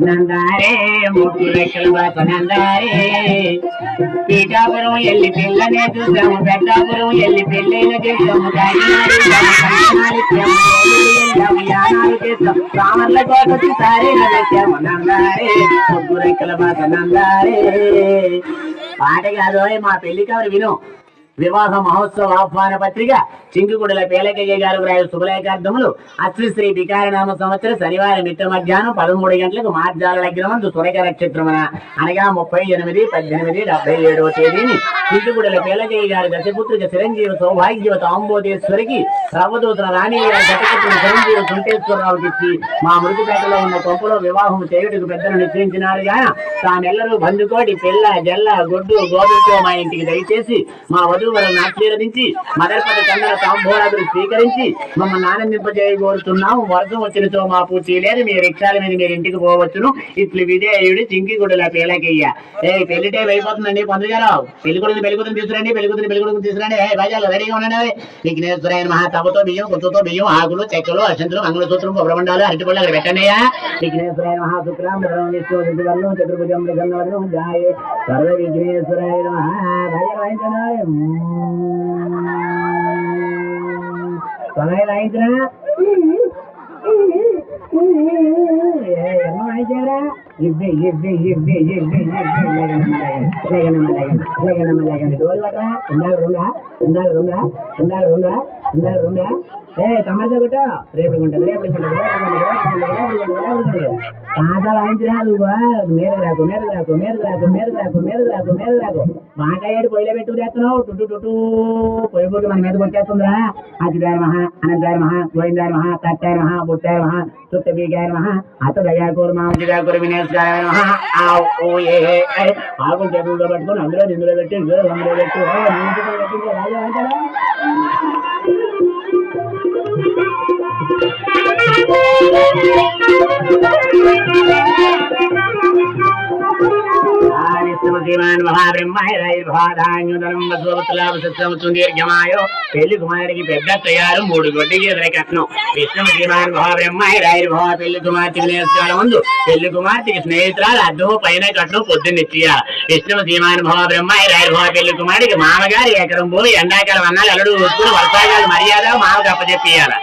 నందారే ముగ్గురెక్కలు నందారే పీఠాపురం ఎల్లి పిల్లనే చూసాము పెద్దాపురం ఎల్లి పెళ్ళైన చేసాము రామర్ల కోటొచ్చి సారే నచ్చాము నందారే ముగ్గురెక్కల బాధ నందారే పాట కాదు మా పెళ్లి కవరు విను వివాహ మహోత్సవ ఆహ్వాన పత్రిక చింకుగుడల పేలకయ్య గారు రాయు శుభలేఖార్థములు అశ్విశ్రీ వికారనామ సంవత్సరం శనివారం మిట్ట మధ్యాహ్నం 13 గంటలకు మార్జాల లగ్నమందు సురేఖ నక్షత్రమున అనగా 30/8/1877వ తేదీని చింకుగుడల పేలకయ్య గారి దశపుత్రిక చిరంజీవి సౌభాగ్యవత ఆంబోధేశ్వరికి సర్వదూతల రాణి గారి దశపుత్రుడు చిరంజీవి సుంటేశ్వరరావుకి ఇచ్చి మా మృతిపేటలో ఉన్న కొంపలో వివాహం చేయుటకు పెద్దలు నిశ్చయించినారు గాన తామెల్లరూ బంధుకోటి పిల్ల జల్ల గొడ్డు గోధులతో మా ఇంటికి దయచేసి మా వధువులను ఆశీర్వదించి మదర్పద చందన తాంబూలాదులు స్వీకరించి మమ్మల్ని ఆనందింపజేయగోరుతున్నాము. వర్షం వచ్చినతో మా పూర్తి లేదు, మీ రిక్షాల మీద మీరు ఇంటికి పోవచ్చును. ఇట్లు విధేయుడి చింకిగుడుల పేలకయ్య. పెళ్లి టైం అయిపోతుందండి, పొందగారు పెళ్లి కొడుకుని తీసుకురండి, పెళ్లి కొడుకుని తీసుకురండి. బాజాలు రెడీగా ఉండండి. విఘ్నేశ్వరాయన మహా తపతో బియ్యం కొత్తతో బియ్యం ఆకులు చెక్కలు అక్షంతులు మంగళసూత్రం కొబ్బరిబండాలు అరటిపళ్ళు అక్కడ పెట్టండి. విఘ్నేశ్వరాయ మహాశుక్రాం చతుర్భుజం జాయ సర్వ విఘ్నేశ్వరాయ సమయ రాయించరా ఎన్నో వాయించారా డోలు పట్టరా ఉండాలి తమాషా కొట్ట రేపు ఉంటుంది పాట వాయించరాదు మేరకు మాకాయేడు పొయ్యిలో పెట్టు చేస్తున్నావు టుట్టు టుట్టు పొయ్యి పొట్టు మన మీద కొట్టేస్తుందిరా. అతిదారి మహా అనంతారి మహా గోవిందారి మహా తట్టారి మహా బుట్టారి మహా చుట్ట బీగారి మహా అత్త దయాకూరు మామూలు వినేశ్వరాయ మహా ఆకులు చేతులతో పట్టుకొని అందులో నిందులో పెట్టి అందులో పెట్టు పెళ్లి కుమారుడికి పెద్ద తయారు 3 గొడ్డికి ఎదురు కట్నం. విష్ణు శ్రీమాన్ మహాబ్రహ్మ పెళ్లి కుమార్తెకి నేర్చుకోవడం ముందు పెళ్లి కుమార్తెకి స్నేహితురాలు అద్దము పైన కట్నం పొద్దున్నిచ్చేయాలి. విష్ణు శ్రీమాన్ మహాబ్రహ్మ పెళ్లి కుమారుడికి మామగారు ఎకరం భూమి ఎండాకాలం అన్నాలు అల్లుడు వస్తువులు వర్షాకాల మర్యాద మామకు అప్పచెప్పియాల.